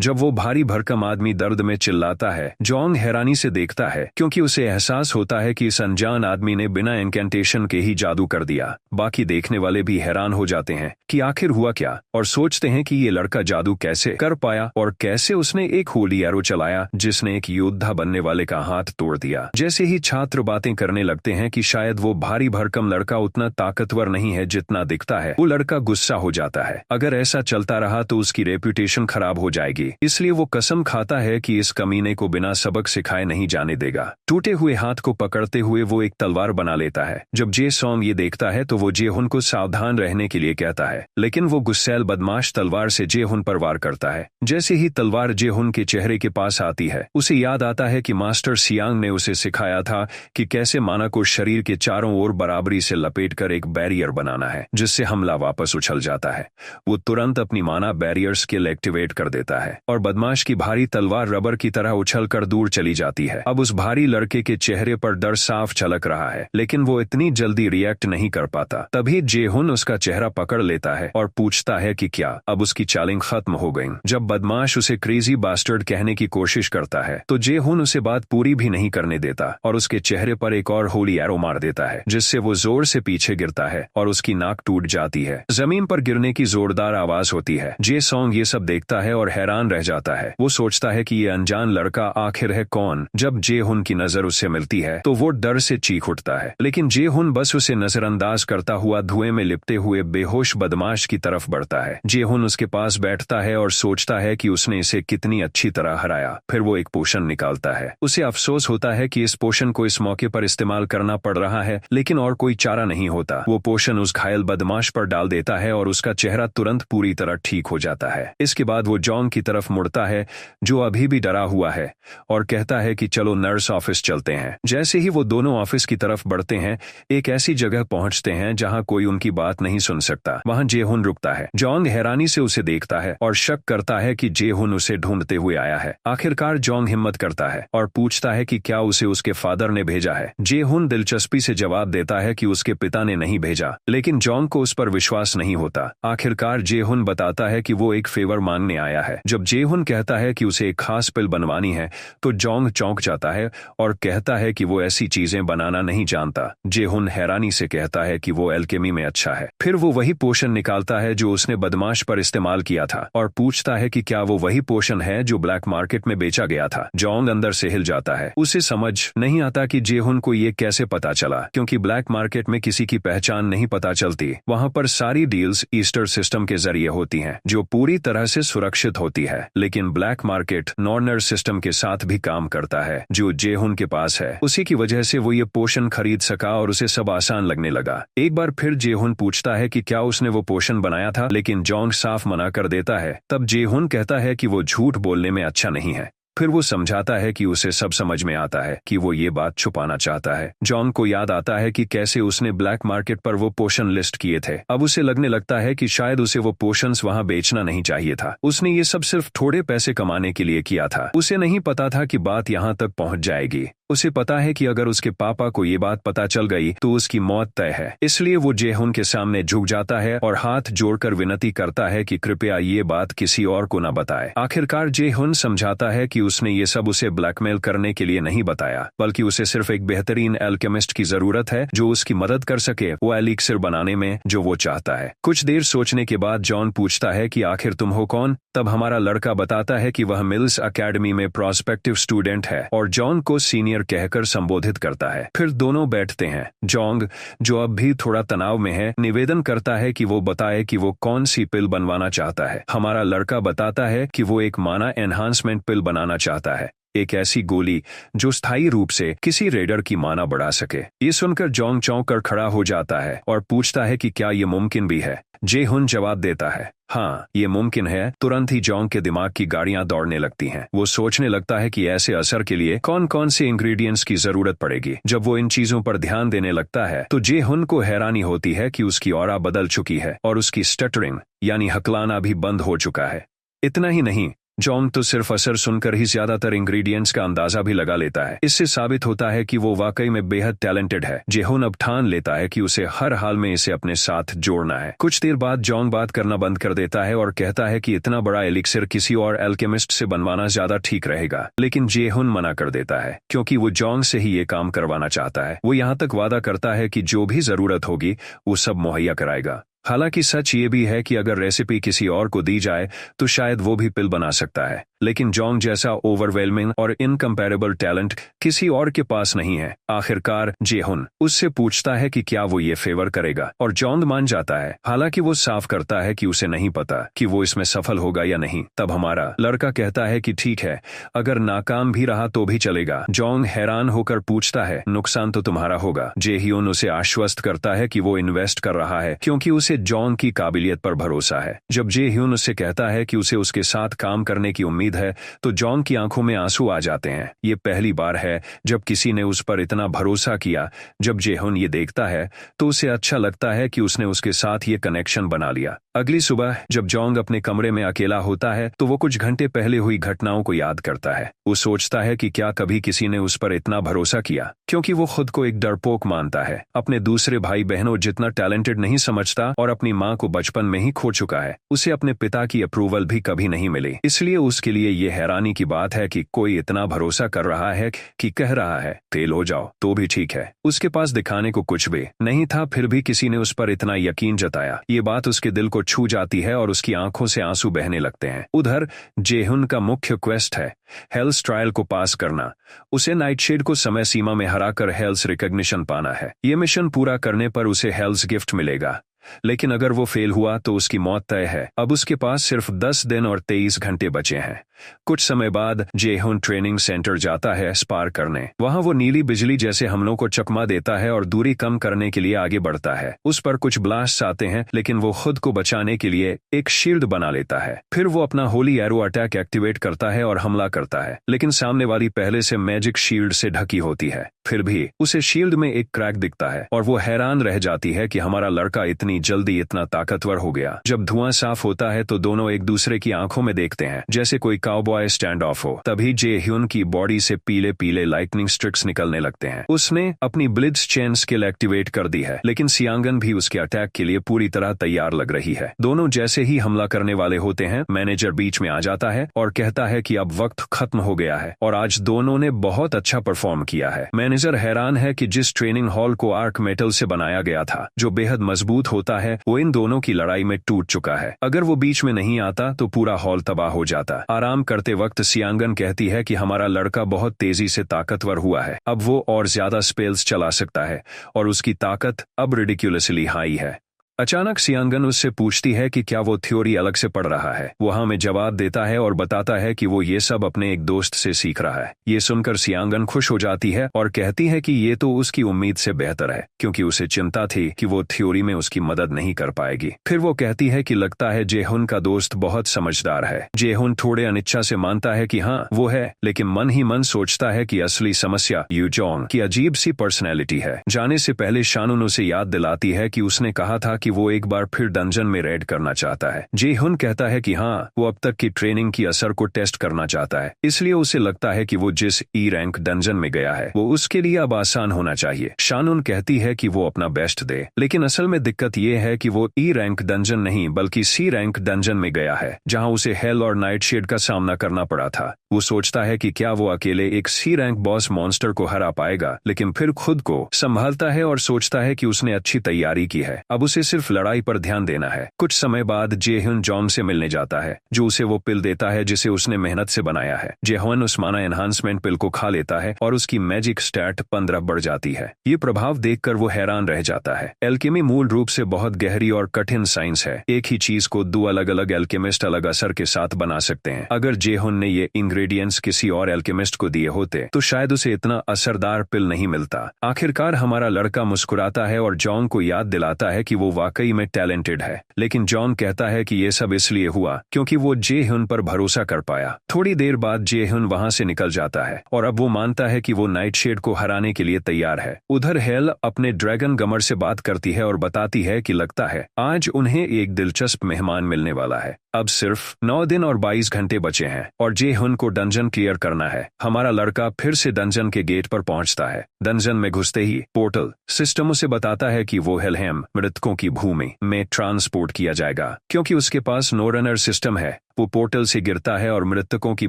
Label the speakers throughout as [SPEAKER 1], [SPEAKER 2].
[SPEAKER 1] जब वो भारी भरकम आदमी दर्द में चिल्लाता है, जोंग हैरानी से देखता है क्योंकि उसे एहसास होता है कि इस अनजान आदमी ने बिना इनकेंटेशन के ही जादू कर दिया। बाकी देखने वाले भी हैरान हो जाते हैं कि आखिर हुआ क्या, और सोचते हैं कि ये लड़का जादू कैसे कर पाया और कैसे उसने एक होली एरो चलाया जिसने एक योद्धा बनने वाले का हाथ तोड़ दिया। जैसे ही छात्र बातें करने लगते हैं कि शायद वो भारी भरकम लड़का उतना ताकतवर नहीं है जितना दिखता है, वो लड़का गुस्सा हो जाता है। अगर ऐसा चलता रहा तो उसकी रेपुटेशन खराब हो जाएगी, इसलिए वो कसम खाता है कि इस कमीने को बिना सबक सिखाए नहीं जाने देगा। टूटे हुए हाथ को पकड़ते हुए वो एक तलवार बना लेता है। जब जे सॉन्ग ये देखता है तो वो जेहुन को सावधान रहने के लिए कहता है, लेकिन वो गुस्सैल बदमाश तलवार से जेहुन पर वार करता है। जैसे ही तलवार जेहुन के चेहरे के पास आती है, उसे याद आता है कि मास्टर सियांग ने उसे सिखाया था कि कैसे माना को शरीर के चारों ओर बराबरी से लपेटकर एक बैरियर बनाना है जिससे हमला वापस उछल जाता है। वो तुरंत अपनी माना बैरियर स्किल एक्टिवेट कर देता है और बदमाश की भारी तलवार रबर की तरह उछलकर दूर चली जाती है। अब उस भारी लड़के के चेहरे पर डर साफ झलक रहा है, लेकिन वो इतनी जल्दी रिएक्ट नहीं कर पाता। तभी जेहुन उसका चेहरा पकड़ लेता है और पूछता है कि क्या अब उसकी चालिंग खत्म हो गई। जब बदमाश उसे क्रेजी बास्टर्ड कहने की कोशिश करता है तो जेहुन उसे बात पूरी भी नहीं करने देता और उसके चेहरे पर एक और होली एरो मार देता है जिससे वो जोर से पीछे गिरता है और उसकी नाक टूट जाती है। जमीन पर गिरने की जोरदार आवाज होती है। जे सॉन्ग ये सब देखता है और हैरान रह जाता है। वो सोचता है कि ये अनजान लड़का आखिर है कौन। जब जेहुन की नजर उससे मिलती है तो वो डर से चीख उठता है, लेकिन जेहुन बस उसे नजरअंदाज करता हुआ धुएं में लिपटे हुए बेहोश बदमाश की तरफ बढ़ता है। जेहुन उसके पास बैठता है और सोचता है कि उसने इसे कितनी अच्छी तरह हराया। फिर वो एक पोशन निकालता है। उसे अफसोस होता है कि इस पोशन को इस मौके पर इस्तेमाल करना पड़ रहा है, लेकिन और कोई चारा नहीं होता। वो पोशन उस घायल बदमाश पर डाल देता है और उसका चेहरा तुरंत पूरी तरह ठीक हो जाता है। इसके बाद वो जोंग की तरफ मुड़ता है जो अभी भी डरा हुआ है और कहता है कि चलो नर्स ऑफिस चलते हैं। जैसे ही वो दोनों ऑफिस की तरफ बढ़ते हैं, एक ऐसी जगह पहुंचते हैं जहां कोई उनकी बात नहीं सुन सकता। वहां जेहुन रुकता है। जोंग हैरानी से उसे देखता है और शक करता है कि जेहुन उसे ढूंढते हुए आया है। आखिरकार जोंग हिम्मत करता है और पूछता है कि क्या उसे उसके फादर ने भेजा है। जेहुन दिलचस्पी से जवाब देता है कि उसके पिता ने नहीं भेजा, लेकिन जोंग को उस पर विश्वास नहीं होता। आखिरकार जेहुन बताता है कि वो एक फेवर मांगने आया है। जब जेहुन कहता है कि उसे एक खास पिल बनवानी है तो जोंग चौंक जाता है और कहता है कि वो ऐसी चीजें बनाना नहीं जानता। जेहुन हैरानी से कहता है कि वो एल्केमी में अच्छा है। फिर वो वही पोशन निकालता है जो उसने बदमाश पर इस्तेमाल किया था और पूछता है कि क्या वो वही पोशन है जो ब्लैक मार्केट में बेचा गया था। जोंग अंदर से हिल जाता है। उसे समझ नहीं आता कि जेहुन को ये कैसे पता चला, क्योंकि ब्लैक मार्केट में किसी की पहचान नहीं पता चलती। वहां पर सारी डील्स ईस्टर सिस्टम के जरिए होती हैं जो पूरी तरह से सुरक्षित होती है, लेकिन ब्लैक मार्केट नॉर्नर सिस्टम के साथ भी काम करता है जो जेहुन के पास है। उसी की वजह से वो ये पोशन खरीद सका और उसे सब आसान लगने लगा। एक बार फिर जेहुन पूछता है कि क्या उसने वो पोशन बनाया था, लेकिन जोंग साफ मना कर देता है। तब जेहुन कहता है कि वो झूठ बोलने में अच्छा नहीं है। फिर वो समझाता है कि उसे सब समझ में आता है कि वो ये बात छुपाना चाहता है। जोंग को याद आता है कि कैसे उसने ब्लैक मार्केट पर वो पोशन लिस्ट किए थे। अब उसे लगने लगता है कि शायद उसे वो पोशंस वहां बेचना नहीं चाहिए था। उसने ये सब सिर्फ थोड़े पैसे कमाने के लिए किया था। उसे नहीं पता था कि बात यहाँ तक पहुंच जाएगी। उसे पता है कि अगर उसके पापा को ये बात पता चल गई तो उसकी मौत तय है। इसलिए वो जेहुन के सामने झुक जाता है और हाथ जोड़कर विनती करता है कि कृपया ये बात किसी और को न बताए। आखिरकार जेहुन समझाता है कि उसने ये सब उसे ब्लैकमेल करने के लिए नहीं बताया, बल्कि उसे सिर्फ एक बेहतरीन एल्केमिस्ट की जरूरत है जो उसकी मदद कर सके वो एलिक्सिर बनाने में जो वो चाहता है। कुछ देर सोचने के बाद जॉन पूछता है कि आखिर तुम हो कौन। तब हमारा लड़का बताता है कि वह मिल्स अकेडमी में प्रोस्पेक्टिव स्टूडेंट है और जॉन को सीनियर कहकर संबोधित करता है। फिर दोनों बैठते हैं। जोंग, जो अब भी थोड़ा तनाव में है, निवेदन करता है कि वो बताए कि वो कौन सी पिल बनवाना चाहता है। हमारा लड़का बताता है कि वो एक माना एनहांसमेंट पिल बनाना चाहता है, एक ऐसी गोली जो स्थायी रूप से किसी रेडर की माना बढ़ा सके। ये सुनकर जोंग चौंक कर खड़ा हो जाता है और पूछता है कि क्या ये मुमकिन भी है। जेहुन जवाब देता है, हाँ ये मुमकिन है। तुरंत ही जोंग के दिमाग की गाड़ियां दौड़ने लगती हैं। वो सोचने लगता है कि ऐसे असर के लिए कौन कौन से इंग्रेडिएंट्स की जरूरत पड़ेगी। जब वो इन चीजों पर ध्यान देने लगता है तो जेहुन को हैरानी होती है कि उसकी ऑरा बदल चुकी है और उसकी स्टटरिंग यानी हकलाना भी बंद हो चुका है। इतना ही नहीं, जॉन्ग तो सिर्फ असर सुनकर ही ज्यादातर इंग्रेडिएंट्स का अंदाजा भी लगा लेता है। इससे साबित होता है कि वो वाकई में बेहद टैलेंटेड है। जेहुन अब ठान लेता है कि उसे हर हाल में इसे अपने साथ जोड़ना है। कुछ देर बाद जॉन्ग बात करना बंद कर देता है और कहता है कि इतना बड़ा एलिक्सिर किसी और एल्केमिस्ट से बनवाना ज्यादा ठीक रहेगा, लेकिन जेहुन मना कर देता है क्योंकि वो जॉन्ग से ही ये काम करवाना चाहता है। वो यहाँ तक वादा करता है कि जो भी जरूरत होगी वो सब मुहैया कराएगा। हालांकि सच ये भी है कि अगर रेसिपी किसी और को दी जाए तो शायद वो भी पिल बना सकता है, लेकिन जॉन्ग जैसा ओवरवेलमिंग और इनकम्पैरेबल टैलेंट किसी और के पास नहीं है। आखिरकार जेहुन उससे पूछता है कि क्या वो ये फेवर करेगा और जॉन्ग मान जाता है। हालांकि वो साफ करता है कि उसे नहीं पता कि वो इसमें सफल होगा या नहीं। तब हमारा लड़का कहता है कि ठीक है, अगर नाकाम भी रहा तो भी चलेगा। जॉन्ग हैरान होकर पूछता है, नुकसान तो तुम्हारा होगा। जेह्यून उसे आश्वस्त करता है कि वो इन्वेस्ट कर रहा है क्योंकि उसे जॉन्ग की काबिलियत पर भरोसा है। जब जेह्यून उससे कहता है कि उसे उसके साथ काम करने की उम्मीद है तो जॉन्ग की आंखों में आंसू आ जाते हैं। ये पहली बार है जब किसी ने उस पर इतना भरोसा किया। जब जेह्यून ये देखता है तो उसे अच्छा लगता है कि उसने उसके साथ ये कनेक्शन बना लिया। अगली सुबह जब जॉन्ग अपने कमरे में अकेला होता है तो वो कुछ घंटे पहले हुई घटनाओं को याद करता है। वो सोचता है कि क्या कभी किसी ने उस पर इतना भरोसा किया, क्योंकि वो खुद को एक डरपोक मानता है। अपने दूसरे भाई बहनों जितना टैलेंटेड नहीं समझता और अपनी माँ को बचपन में ही खो चुका है। उसे अपने पिता की अप्रूवल भी कभी नहीं मिली, इसलिए उसके लिए ये हैरानी की बात है कि कोई इतना भरोसा कर रहा है कि कह रहा है फेल हो जाओ तो भी ठीक है। उसके पास दिखाने को कुछ भी नहीं था, फिर भी किसी ने उस पर इतना यकीन जताया। ये बात उसके दिल को छू जाती है और उसकी आंखों से आंसू बहने लगते हैं। उधर जेहुन का मुख्य क्वेस्ट है हेल्स ट्रायल को पास करना। उसे नाइटशेड को समय सीमा में हराकर हेल्स रिकॉग्निशन पाना है। ये मिशन पूरा करने पर उसे हेल्स गिफ्ट मिलेगा, लेकिन अगर वो फेल हुआ तो उसकी मौत तय है। अब उसके पास सिर्फ 10 दिन और 23 घंटे बचे हैं। कुछ समय बाद जेहुन ट्रेनिंग सेंटर जाता है स्पार करने। वहां वो नीली बिजली जैसे हमलों को चकमा देता है और दूरी कम करने के लिए आगे बढ़ता है। उस पर कुछ ब्लास्ट आते हैं, लेकिन वो खुद को बचाने के लिए एक शील्ड बना लेता है। फिर वो अपना होली एरो अटैक एक्टिवेट करता है और हमला करता है, लेकिन सामने वाली पहले से मैजिक शील्ड से ढकी होती है। फिर भी उसे शील्ड में एक क्रैक दिखता है और वो हैरान रह जाती है कि हमारा लड़का इतनी जल्दी इतना ताकतवर हो गया। जब धुआं साफ होता है तो दोनों एक दूसरे की आंखों में देखते हैं जैसे कोई काउबॉय स्टैंड ऑफ हो। तभी जेह्यून की बॉडी से पीले पीले लाइटनिंग स्ट्रिक्स निकलने लगते हैं। उसने अपनी ब्लिट्ज चेन स्किल एक्टिवेट कर दी है, लेकिन सियांगन भी उसके अटैक के लिए पूरी तरह तैयार लग रही है। दोनों जैसे ही हमला करने वाले होते हैं, मैनेजर बीच में आ जाता है और कहता है कि अब वक्त खत्म हो गया है और आज दोनों ने बहुत अच्छा परफॉर्म किया है। मैनेजर हैरान है कि जिस ट्रेनिंग हॉल को आर्क मेटल से बनाया गया था, जो बेहद मजबूत होता है, वो इन दोनों की लड़ाई में टूट चुका है। अगर वो बीच में नहीं आता तो पूरा हॉल तबाह हो जाता। आराम करते वक्त सियांगन कहती है कि हमारा लड़का बहुत तेजी से ताकतवर हुआ है, अब वो और ज्यादा स्पेल्स चला सकता है और उसकी ताकत अब रिडिक्युलसली हाई है। अचानक सियांगन उससे पूछती है कि क्या वो थ्योरी अलग से पढ़ रहा है। वो हाँ में जवाब देता है और बताता है कि वो ये सब अपने एक दोस्त से सीख रहा है। ये सुनकर सियांगन खुश हो जाती है और कहती है कि ये तो उसकी उम्मीद से बेहतर है, क्योंकि उसे चिंता थी कि वो थ्योरी में उसकी मदद नहीं कर पाएगी। फिर वो कहती है कि लगता है जेहुन का दोस्त बहुत समझदार है। जेहुन थोड़े अनिच्छा से मानता है कि हाँ वो है, लेकिन मन ही मन सोचता है कि असली समस्या यूजोंग की अजीब सी पर्सनैलिटी है। जाने से पहले शानुन उसे याद दिलाती है कि उसने कहा था कि वो एक बार फिर डंजन में रेड करना चाहता है। जेहुन कहता है कि हाँ, वो अब तक की ट्रेनिंग की असर को टेस्ट करना चाहता है, इसलिए उसे लगता है कि वो जिस ई रैंक डंजन में गया है वो उसके लिए अब आसान होना चाहिए। शानुन कहती है कि वो अपना बेस्ट दे, लेकिन असल में दिक्कत ये है कि वो ई रैंक डंजन नहीं बल्कि सी रैंक डंजन में गया है, जहाँ उसे हेल और नाइटशेड का सामना करना पड़ा था। वो सोचता है कि क्या वो अकेले एक सी रैंक बॉस मॉन्स्टर को हरा पाएगा, लेकिन फिर खुद को संभालता है और सोचता है कि उसने अच्छी तैयारी की है, अब उसे सिर्फ लड़ाई पर ध्यान देना है। कुछ समय बाद जेहुन जॉन्ग से मिलने जाता है, जो उसे वो पिल देता है जिसे उसने मेहनत से बनाया है। जेहुन उस माना एनहांसमेंट पिल को खा लेता है और उसकी मैजिक स्टैट 15 बढ़ जाती है। ये प्रभाव देखकर वो हैरान रह जाता है। एल्केमी मूल रूप से बहुत गहरी और कठिन साइंस है। एक ही चीज को दो अलग अलग एल्केमिस्ट अलग असर के साथ बना सकते हैं। अगर जेहुन ने ये इंग्रेडिएंट्स किसी और एल्केमिस्ट को दिए होते तो शायद उसे इतना असरदार पिल नहीं मिलता। आखिरकार हमारा लड़का मुस्कुराता है और जॉन्ग को याद दिलाता है कि वो वाकई में टैलेंटेड है, लेकिन जॉन्ग कहता है कि ये सब इसलिए हुआ क्योंकि वो जेहुन पर भरोसा कर पाया। थोड़ी देर बाद जेहुन वहां से निकल जाता है और अब वो मानता है कि वो नाइटशेड को हराने के लिए तैयार है। उधर हेल अपने ड्रैगन गमर से बात करती है और बताती है कि लगता है आज उन्हें एक दिलचस्प मेहमान मिलने वाला है। अब सिर्फ 9 दिन और 22 घंटे बचे हैं और जे-हुन को डंजन क्लियर करना है। हमारा लड़का फिर से डंजन के गेट पर पहुंचता है। डंजन में घुसते ही पोर्टल सिस्टम उसे बताता है कि वो हेलहेम मृतकों की भूमि में ट्रांसपोर्ट किया जाएगा। क्योंकि उसके पास नो रनर सिस्टम है, वो पोर्टल से गिरता है और मृतकों की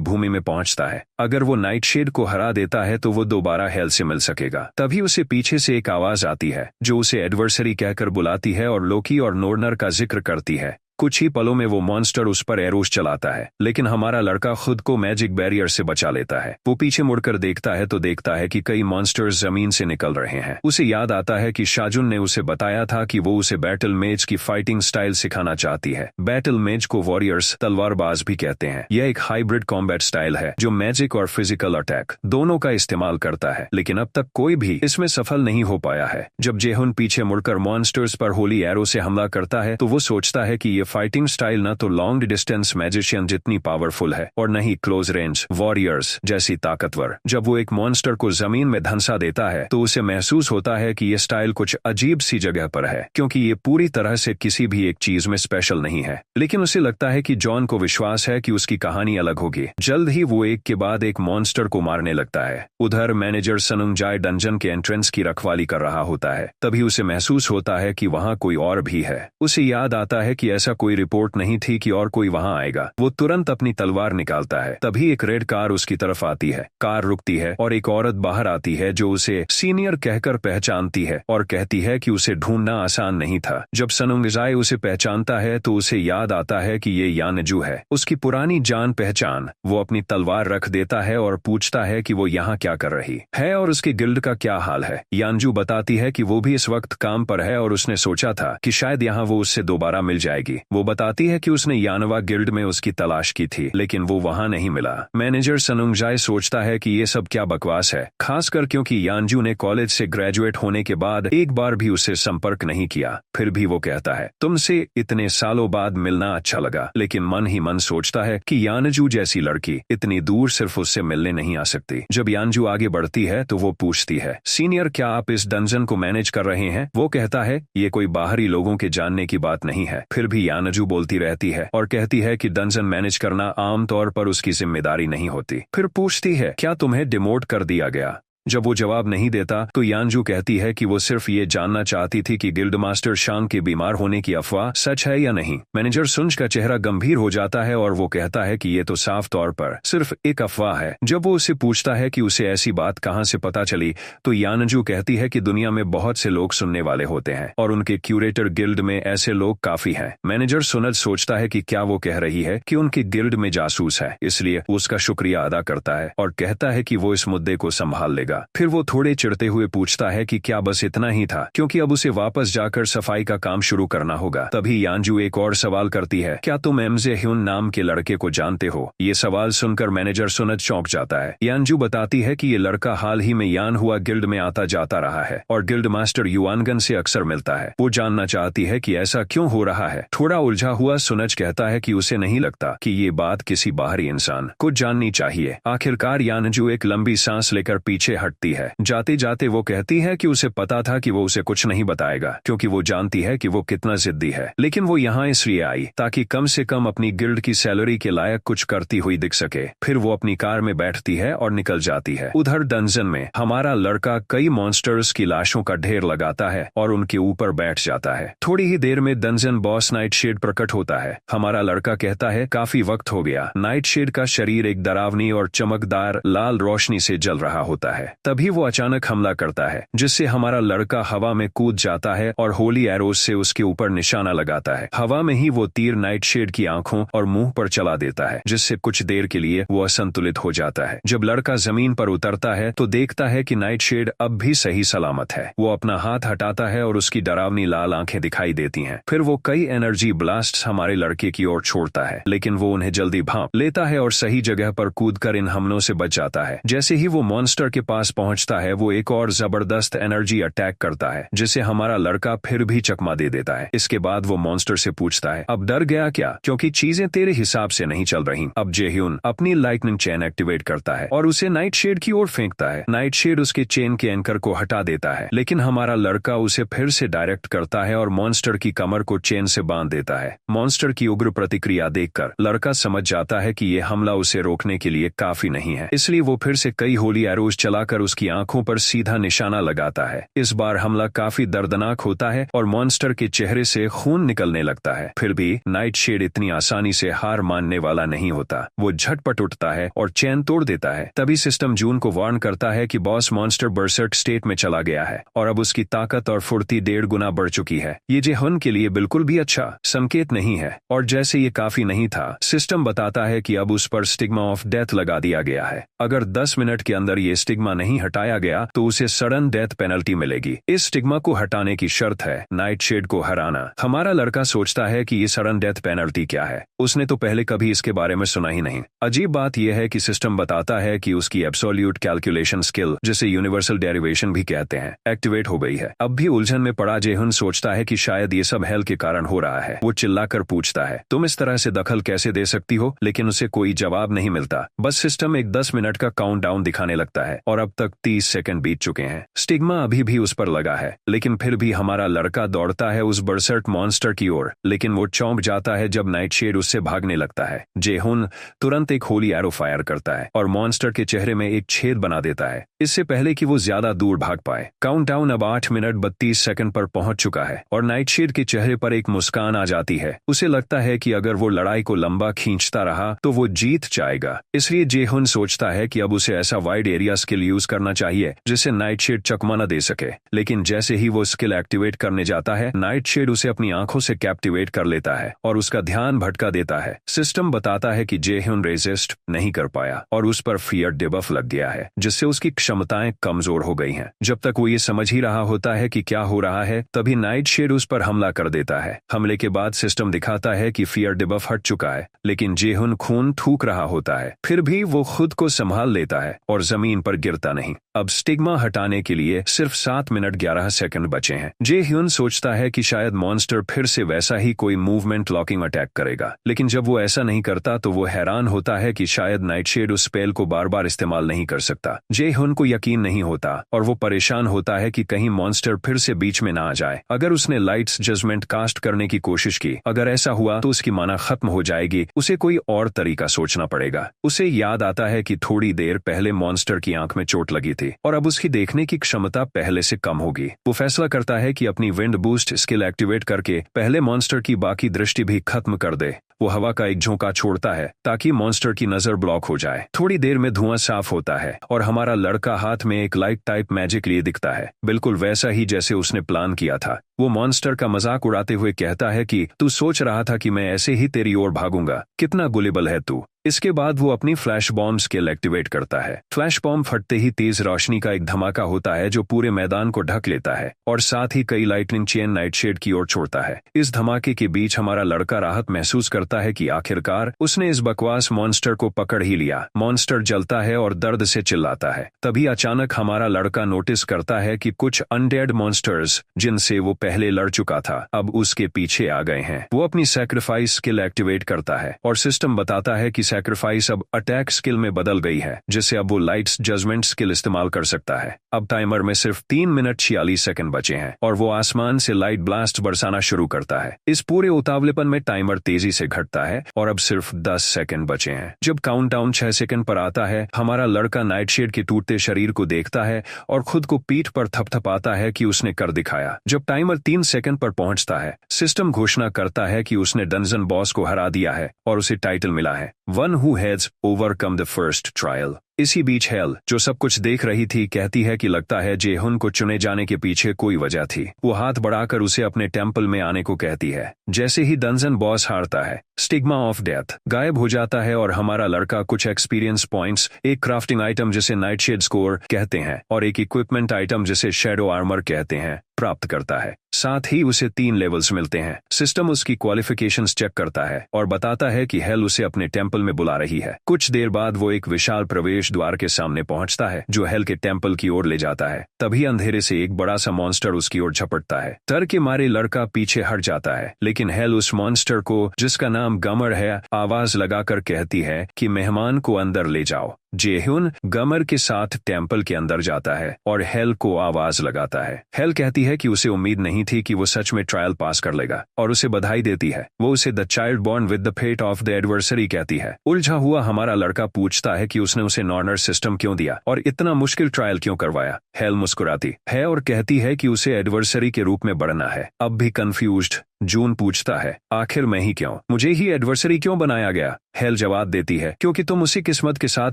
[SPEAKER 1] भूमि में पहुंचता है। अगर वो नाइटशेड को हरा देता है तो वो दोबारा हेल से मिल सकेगा। तभी उसे पीछे से एक आवाज आती है जो उसे एडवर्सरी कहकर बुलाती है और लोकी और नोरनर का जिक्र करती है। कुछ ही पलों में वो मॉन्स्टर उस पर एरोस चलाता है, लेकिन हमारा लड़का खुद को मैजिक बैरियर से बचा लेता है। वो पीछे मुड़कर देखता है तो देखता है कि कई मॉन्स्टर्स जमीन से निकल रहे हैं। उसे याद आता है कि शाजुन ने उसे बताया था कि वो उसे बैटल मेज की फाइटिंग स्टाइल सिखाना चाहती है। बैटल मेज को वॉरियर्स तलवारबाज भी कहते हैं। यह एक हाइब्रिड कॉम्बैट स्टाइल है जो मैजिक और फिजिकल अटैक दोनों का इस्तेमाल करता है, लेकिन अब तक कोई भी इसमें सफल नहीं हो पाया है। जब जे-हुन पीछे मुड़कर मॉन्स्टर्स पर होली एरो से हमला करता है तो वो सोचता है कि ये फाइटिंग स्टाइल न तो लॉन्ग डिस्टेंस मैजिशियन जितनी पावरफुल है और न ही क्लोज रेंज वॉरियर्स जैसी ताकतवर। जब वो एक मॉन्स्टर को जमीन में धंसा देता है तो उसे महसूस होता है कि ये स्टाइल कुछ अजीब सी जगह पर है, क्योंकि ये पूरी तरह से किसी भी एक चीज में स्पेशल नहीं है। लेकिन उसे लगता है कि जॉन को विश्वास है कि उसकी कहानी अलग होगी। जल्द ही वो एक के बाद एक मॉन्स्टर को मारने लगता है। उधर मैनेजर सनुंगजाय डंजन के एंट्रेंस की रखवाली कर रहा होता है। तभी उसे महसूस होता है कि वहां कोई और भी है। उसे याद आता है कि ऐसा कोई रिपोर्ट नहीं थी कि और कोई वहां आएगा। वो तुरंत अपनी तलवार निकालता है। तभी एक रेड कार उसकी तरफ आती है। कार रुकती है और एक औरत बाहर आती है जो उसे सीनियर कहकर पहचानती है और कहती है कि उसे ढूंढना आसान नहीं था। जब सनुंगजाय उसे पहचानता है तो उसे याद आता है कि ये यानजू है, उसकी पुरानी जान पहचान। वो अपनी तलवार रख देता है और पूछता है कि वो यहाँ क्या कर रही है और उसके गिल्ड का क्या हाल है। यानजू बताती है कि वो भी इस वक्त काम पर है और उसने सोचा था कि शायद यहाँ वो उससे दोबारा मिल जाएगी। वो बताती है कि उसने यानवा गिल्ड में उसकी तलाश की थी, लेकिन वो वहां नहीं मिला। मैनेजर सनुंगजाय सोचता है कि ये सब क्या बकवास है, खासकर क्योंकि यानजू ने कॉलेज से ग्रेजुएट होने के बाद एक बार भी उससे संपर्क नहीं किया। फिर भी वो कहता है, तुमसे इतने सालों बाद मिलना अच्छा लगा, लेकिन मन ही मन सोचता है कि यानजू जैसी लड़की इतनी दूर सिर्फ उससे मिलने नहीं आ सकती। जब यानजू आगे बढ़ती है तो वो पूछती है, सीनियर क्या आप इस डंजन को मैनेज कर रहे हैं? वो कहता है, ये कोई बाहरी लोगों के जानने की बात नहीं है। फिर भी यानजू बोलती रहती है और कहती है कि डंजन मैनेज करना आमतौर पर उसकी जिम्मेदारी नहीं होती। फिर पूछती है, क्या तुम्हें डिमोट कर दिया गया? जब वो जवाब नहीं देता तो यानजू कहती है कि वो सिर्फ ये जानना चाहती थी कि गिल्ड मास्टर शांग के बीमार होने की अफवाह सच है या नहीं। मैनेजर सुंज का चेहरा गंभीर हो जाता है और वो कहता है कि ये तो साफ तौर पर सिर्फ एक अफवाह है। जब वो उसे पूछता है कि उसे ऐसी बात कहां से पता चली तो यानजू कहती है कि दुनिया में बहुत से लोग सुनने वाले होते हैं और उनके क्यूरेटर गिल्ड में ऐसे लोग काफी हैं। मैनेजर सुनज सोचता है कि क्या वो कह रही है कि उनके गिल्ड में जासूस है, इसलिए उसका शुक्रिया अदा करता है और कहता है कि वो इस मुद्दे को संभाल लेगा। फिर वो थोड़े चिढ़ते हुए पूछता है कि क्या बस इतना ही था, क्योंकि अब उसे वापस जाकर सफाई का काम शुरू करना होगा। तभी यानजू एक और सवाल करती है, क्या तुम एमजे ह्यून नाम के लड़के को जानते हो? ये सवाल सुनकर मैनेजर सुनज चौंक जाता है। यानजू बताती है कि ये लड़का हाल ही में यान हुआ गिल्ड में आता जाता रहा है और गिल्ड मास्टर युआनगन से अक्सर मिलता है। वो जानना चाहती है कि ऐसा क्यों हो रहा है। थोड़ा उलझा हुआ सुनज कहता है कि उसे नहीं लगता कि ये बात किसी बाहरी इंसान को जाननी चाहिए। आखिरकार यानजू एक लंबी सांस लेकर पीछे हटती है। जाते जाते वो कहती है कि उसे पता था कि वो उसे कुछ नहीं बताएगा, क्योंकि वो जानती है कि वो कितना जिद्दी है, लेकिन वो यहाँ इसलिए आई ताकि कम से कम अपनी गिल्ड की सैलरी के लायक कुछ करती हुई दिख सके। फिर वो अपनी कार में बैठती है और निकल जाती है। उधर डंजन में हमारा लड़का कई मॉन्स्टर्स की लाशों का ढेर लगाता है और उनके ऊपर बैठ जाता है। थोड़ी ही देर में डंजन बॉस नाइटशेड प्रकट होता है। हमारा लड़का कहता है, काफी वक्त हो गया। नाइटशेड का शरीर एक डरावनी और चमकदार लाल रोशनी से जल रहा होता है। तभी वो अचानक हमला करता है, जिससे हमारा लड़का हवा में कूद जाता है और होली एरोस से उसके ऊपर निशाना लगाता है। हवा में ही वो तीर नाइटशेड की आंखों और मुंह पर चला देता है, जिससे कुछ देर के लिए वो असंतुलित हो जाता है। जब लड़का जमीन पर उतरता है तो देखता है कि नाइटशेड अब भी सही सलामत है। वो अपना हाथ हटाता है और उसकी डरावनी लाल आंखें दिखाई देती हैं। फिर वो कई एनर्जी ब्लास्ट्स हमारे लड़के की ओर छोड़ता है, लेकिन वो उन्हें जल्दी भांप लेता है और सही जगह पर कूदकर इन हमलों से बच जाता है। जैसे ही वो मॉन्स्टर के पास पास पहुंचता है वो एक और जबरदस्त एनर्जी अटैक करता है जिसे हमारा लड़का फिर भी चकमा दे देता है। इसके बाद वो मॉन्स्टर से पूछता है, अब डर गया क्या, क्योंकि चीजें तेरे हिसाब से नहीं चल रही। अब जेह्यून अपनी लाइटनिंग चेन एक्टिवेट करता है और उसे नाइटशेड की ओर फेंकता है। नाइटशेड उसके चेन के एंकर को हटा देता है, लेकिन हमारा लड़का उसे फिर से डायरेक्ट करता है और मॉन्स्टर की कमर को चेन से बांध देता है। मॉन्स्टर की उग्र प्रतिक्रिया देखकर लड़का समझ जाता है कि यह हमला उसे रोकने के लिए काफी नहीं है, इसलिए वो फिर से कई होली एरोज चलाकर उसकी आंखों पर सीधा निशाना लगाता है। इस बार हमला काफी दर्दनाक होता है और मॉन्स्टर के चेहरे से खून निकलने लगता है। फिर भी नाइटशेड इतनी आसानी से हार मानने वाला नहीं होता। वो झटपट उठता है और चेन तोड़ देता है। तभी सिस्टम जून को वार्न करता है कि बॉस मॉन्स्टर बर्सर्क स्टेट में चला गया है और अब उसकी ताकत और फुर्ती 1.5 गुना बढ़ चुकी है। ये जेह्यून के लिए बिल्कुल भी अच्छा संकेत नहीं है। और जैसे ये काफी नहीं था, सिस्टम बताता है कि अब उस पर स्टिग्मा ऑफ डेथ लगा दिया गया है। अगर 10 मिनट के अंदर ये स्टिग्मा नहीं हटाया गया तो उसे सडन डेथ पेनल्टी मिलेगी। इस स्टिग्मा को हटाने की शर्त है नाइटशेड को हराना। हमारा लड़का सोचता है कि ये सडन डेथ पेनल्टी क्या है, उसने तो पहले कभी इसके बारे में सुना ही नहीं। अजीब बात यह है कि सिस्टम बताता है कि उसकी एब्सोल्यूट कैलकुलेशन स्किल, जिसे यूनिवर्सल डेरिवेशन भी कहते हैं, एक्टिवेट हो गई है। अब भी उलझन में पड़ा जेह्यून सोचता है कि शायद ये सब हेल के कारण हो रहा है। वो चिल्लाकर पूछता है, तुम इस तरह से दखल कैसे दे सकती हो, लेकिन उसे कोई जवाब नहीं मिलता। बस सिस्टम एक 10 मिनट का काउंटडाउन दिखाने लगता है और अब तक 30 सेकंड बीत चुके हैं। स्टिग्मा अभी भी उस पर लगा है, लेकिन फिर भी हमारा लड़का दौड़ता है उस बर्सर्क मॉन्स्टर की ओर, लेकिन वो चौंक जाता है जब नाइटशेड उससे भागने लगता है। जेह्यून तुरंत एक होली एरो फायर करता है और मॉन्स्टर के चेहरे में एक छेद बना देता है, इससे पहले कि वो ज्यादा दूर भाग पाए। काउंटडाउन अब 8 मिनट 32 सेकंड पर पहुंच चुका है और नाइटशेड के चेहरे पर एक मुस्कान आ जाती है। उसे लगता है कि अगर वो लड़ाई को लंबा खींचता रहा तो वो जीत जाएगा। इसलिए जेह्यून सोचता है कि अब उसे ऐसा वाइड एरिया स्किल यूज करना चाहिए जिसे नाइटशेड चकमा न दे सके। लेकिन जैसे ही वो स्किल एक्टिवेट करने जाता है, नाइटशेड उसे अपनी आंखों से कैप्टिवेट कर लेता है और उसका ध्यान भटका देता है। सिस्टम बताता है कि जेह्यून रेजिस्ट नहीं कर पाया और उस पर फियर डिबफ लग गया है, जिससे उसकी क्षमताएं कमजोर हो गई हैं। जब तक वो ये समझ ही रहा होता है कि क्या हो रहा है, तभी नाइटशेड उस पर हमला कर देता है। हमले के बाद सिस्टम दिखाता है कि फियर डिबफ हट चुका है, लेकिन जेह्यून खून थूक रहा होता है। फिर भी वो खुद को संभाल लेता है और जमीन पर गिरता नहीं। अब स्टिग्मा हटाने के लिए सिर्फ 7 मिनट 11 सेकंड बचे हैं। जेह्यून सोचता है कि शायद मॉन्स्टर फिर से वैसा ही कोई मूवमेंट लॉकिंग अटैक करेगा, लेकिन जब वो ऐसा नहीं करता तो वो हैरान होता है कि शायद नाइटशेड उस स्पेल को बार बार इस्तेमाल नहीं कर सकता। जेह्यून को यकीन नहीं होता और वो परेशान होता है कि कहीं मॉन्स्टर फिर से बीच में ना आ जाए। अगर उसने लाइट्स जजमेंट कास्ट करने की कोशिश की, अगर ऐसा हुआ तो उसकी माना खत्म हो जाएगी। उसे कोई और तरीका सोचना पड़ेगा। उसे याद आता है कि थोड़ी देर पहले मॉन्स्टर की आंख में चोट लगी थी और अब उसकी देखने की क्षमता पहले से कम होगी। वो फैसला करता है कि अपनी विंड बूस्ट स्किल एक्टिवेट करके पहले मॉन्स्टर की बाकी दृष्टि भी खत्म कर दे। वो हवा का एक झोंका छोड़ता है ताकि मॉन्स्टर की नजर ब्लॉक हो जाए। थोड़ी देर में धुआं साफ होता है और हमारा लड़का हाथ में एक लाइट टाइप मैजिक लिए दिखता है, बिल्कुल वैसा ही जैसे उसने प्लान किया था। वो मॉन्स्टर का मजाक उड़ाते हुए कहता है कि तू सोच रहा था कि मैं ऐसे ही तेरी ओर भागूंगा, कितना गुलेबल है तू। इसके बाद वो अपनी फ्लैश बॉम्ब स्किल एक्टिवेट करता है। फ्लैश बॉम्ब फटते ही तेज रोशनी का एक धमाका होता है जो पूरे मैदान को ढक लेता है और साथ ही कई लाइटनिंग चेन नाइटशेड की ओर छोड़ता है। इस धमाके के बीच हमारा लड़का राहत महसूस करता है कि आखिरकार उसने इस बकवास मॉन्स्टर को पकड़ ही लिया। मॉन्स्टर जलता है और दर्द से चिल्लाता है। तभी अचानक हमारा लड़का नोटिस करता है कि कुछ अनडेड मॉन्स्टर्स जिनसे वो पहले लड़ चुका था अब उसके पीछे आ गए हैं। वो अपनी सैक्रिफाइस स्किल एक्टिवेट करता है और सिस्टम बताता है कि सैक्रिफाइस अब अटैक स्किल में बदल गई है, जिससे अब वो लाइट्स जजमेंट स्किल इस्तेमाल कर सकता है। अब टाइमर में सिर्फ 3 मिनट 46 सेकंड बचे हैं और वो आसमान से लाइट ब्लास्ट बरसाना शुरू करता है। इस पूरे उतावलेपन में टाइमर तेजी से घटता है और अब सिर्फ 10 सेकंड बचे हैं। जब काउंटडाउन 6 सेकंड पर आता है, हमारा लड़का नाइटशेड के टूटते शरीर को देखता है और खुद को पीठ पर थपथपाता है कि उसने कर दिखाया। जब टाइमर 3 सेकंड पर पहुंचता है, सिस्टम घोषणा करता है कि उसने डंजन बॉस को हरा दिया है और उसे टाइटल मिला है, one who has overcome the first trial. इसी बीच हेल, जो सब कुछ देख रही थी, कहती है कि लगता है जेह्यून को चुने जाने के पीछे कोई वजह थी। वो हाथ बढ़ाकर उसे अपने टेम्पल में आने को कहती है। जैसे ही डंजन बॉस हारता है, स्टिग्मा ऑफ डेथ गायब हो जाता है और हमारा लड़का कुछ एक्सपीरियंस पॉइंट्स, एक क्राफ्टिंग आइटम जिसे नाइटशेड स्कोर कहते हैं और एक इक्विपमेंट आइटम जिसे शैडो आर्मर कहते हैं, प्राप्त करता है। साथ ही उसे 3 लेवल्स मिलते हैं। सिस्टम उसकी क्वालिफिकेशंस चेक करता है और बताता है कि हेल उसे अपने टेम्पल में बुला रही है। कुछ देर बाद वो एक विशाल प्रवेश द्वार के सामने पहुंचता है जो हेल के टेम्पल की ओर ले जाता है। तभी अंधेरे से एक बड़ा सा मॉन्स्टर उसकी ओर झपटता है। डर के मारे लड़का पीछे हट जाता है, लेकिन हेल उस मॉन्स्टर को, जिसका नाम गमर है, आवाज लगाकर कहती है कि मेहमान को अंदर ले जाओ। जेह्यून गमर के साथ टेम्पल के अंदर जाता है और हेल को आवाज लगाता है। हेल कहती है कि उसे उम्मीद नहीं थी कि वो सच में ट्रायल पास कर लेगा और उसे बधाई देती है। वो उसे the child born with the fate of the adversary कहती है। उलझा हुआ हमारा लड़का पूछता है कि उसने उसे नॉर्नर सिस्टम क्यों दिया और इतना मुश्किल ट्रायल क्यों करवाया। हेल मुस्कुराती है और कहती है कि उसे एडवर्सरी के रूप में बढ़ना है। अब भी कंफ्यूज्ड जून पूछता है, आखिर मैं ही क्यों? मुझे ही एडवर्सरी क्यों बनाया गया? हेल जवाब देती है, क्योंकि तुम उसी किस्मत के साथ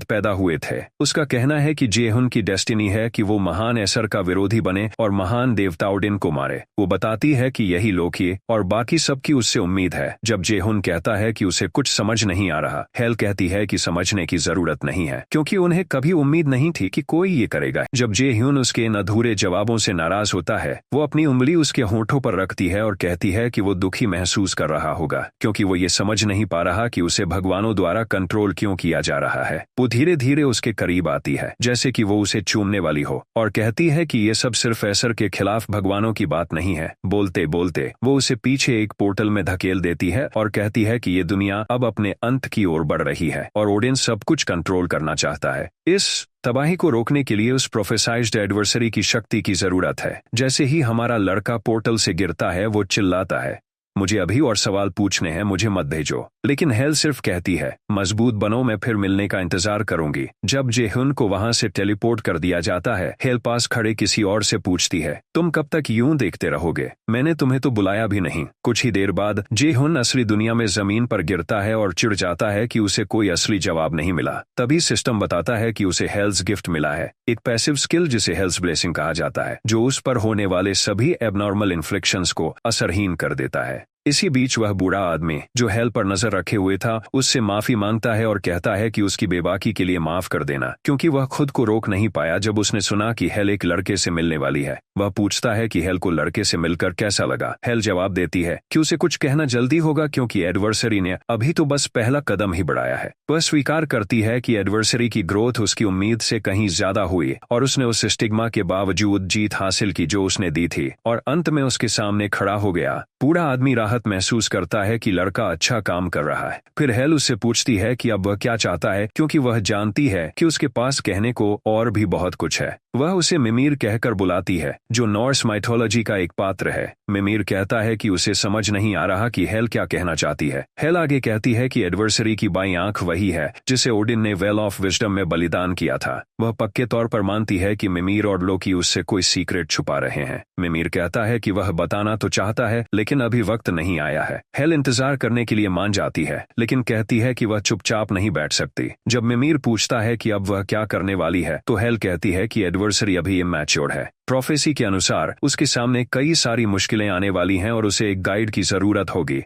[SPEAKER 1] पैदा हुए थे। उसका कहना है कि जेहुन की डेस्टिनी है कि वो महान एसर का विरोधी बने और महान देवता ओडिन को मारे। वो बताती है कि यही लोकी और बाकी सबकी उससे उम्मीद है। जब जेहुन कहता है कि उसे कुछ समझ नहीं आ रहा, हेल कहती है कि समझने की जरूरत नहीं है, क्योंकि उन्हें कभी उम्मीद नहीं थी कि कोई ये करेगा। जब जेह्यून उसके इन अधूरे जवाबों से नाराज होता है, वो अपनी उंगली उसके होंठों पर रखती है और कहती है कि वो दुखी महसूस कर रहा होगा, क्योंकि वो ये समझ नहीं पा रहा कि उसे भगवानों द्वारा कंट्रोल क्यों किया जा रहा है। वो धीरे धीरे उसके करीब आती है, जैसे कि वो उसे चूमने वाली हो, और कहती है कि ये सब सिर्फ एसर के खिलाफ भगवानों की बात नहीं है। बोलते बोलते वो उसे पीछे एक पोर्टल में धकेल देती है और कहती है कि ये दुनिया अब अपने अंत की ओर बढ़ रही है और ओडिन सब कुछ कंट्रोल करना चाहता है। इस तबाही को रोकने के लिए उस प्रोफेसाइज्ड एडवर्सरी की शक्ति की जरूरत है। जैसे ही हमारा लड़का पोर्टल से गिरता है, वो चिल्लाता है, मुझे अभी और सवाल पूछने हैं, मुझे मत भेजो। लेकिन हेल सिर्फ कहती है, मजबूत बनो, मैं फिर मिलने का इंतजार करूंगी। जब जेहुन को वहां से टेलीपोर्ट कर दिया जाता है, हेल पास खड़े किसी और से पूछती है, तुम कब तक यूं देखते रहोगे? मैंने तुम्हें तो बुलाया भी नहीं। कुछ ही देर बाद जेहुन असली दुनिया में जमीन पर गिरता है और चिढ़ जाता है कि उसे कोई असली जवाब नहीं मिला। तभी सिस्टम बताता है कि उसे हेल्स गिफ्ट मिला है, एक पैसिव स्किल जिसे हेल्स ब्लेसिंग कहा जाता है, जो उस पर होने वाले सभी एबनॉर्मल इन्फ्लिक्शंस को असरहीन कर देता है। इसी बीच वह बूढ़ा आदमी जो हेल पर नजर रखे हुए था, उससे माफी मांगता है और कहता है कि उसकी बेबाकी के लिए माफ कर देना, क्योंकि वह खुद को रोक नहीं पाया जब उसने सुना कि हेल एक लड़के से मिलने वाली है। वह पूछता है कि हेल को लड़के से मिलकर कैसा लगा। हेल जवाब देती है कि उसे कुछ कहना जल्दी होगा, क्योंकि एडवर्सरी ने अभी तो बस पहला कदम ही बढ़ाया है। वह स्वीकार करती है कि एडवर्सरी की ग्रोथ उसकी उम्मीद से कहीं ज्यादा हुई और उसने उस स्टिग्मा के बावजूद जीत हासिल की जो उसने दी थी, और अंत में उसके सामने खड़ा हो गया। बूढ़ा आदमी राहत महसूस करता है कि लड़का अच्छा काम कर रहा है। फिर हेल उससे पूछती है कि अब वह क्या चाहता है, क्योंकि वह जानती है कि उसके पास कहने को और भी बहुत कुछ है। वह उसे मिमीर कहकर बुलाती है, जो नॉर्स माइथोलॉजी का एक पात्र है। मिमीर कहता है कि उसे समझ नहीं आ रहा कि हेल क्या कहना चाहती है। हेल आगे कहती है कि एडवर्सरी की बाईं आंख वही है जिसे ओडिन ने वेल ऑफ विजडम में बलिदान किया था। वह पक्के तौर पर मानती है कि मिमीर और लोकी उससे कोई सीक्रेट छुपा रहे हैं। मिमीर कहता है कि वह बताना तो चाहता है, लेकिन अभी वक्त नहीं आया है। हेल इंतजार करने के लिए मान जाती है, लेकिन कहती है कि वह चुपचाप नहीं बैठ सकती। जब मिमीर पूछता है कि अब वह क्या करने वाली है, तो हेल कहती है कि एडवर्सरी अभी इमैच्योर है। प्रोफेसी के अनुसार उसके सामने कई सारी मुश्किलें आने वाली हैं और उसे एक गाइड की जरूरत होगी।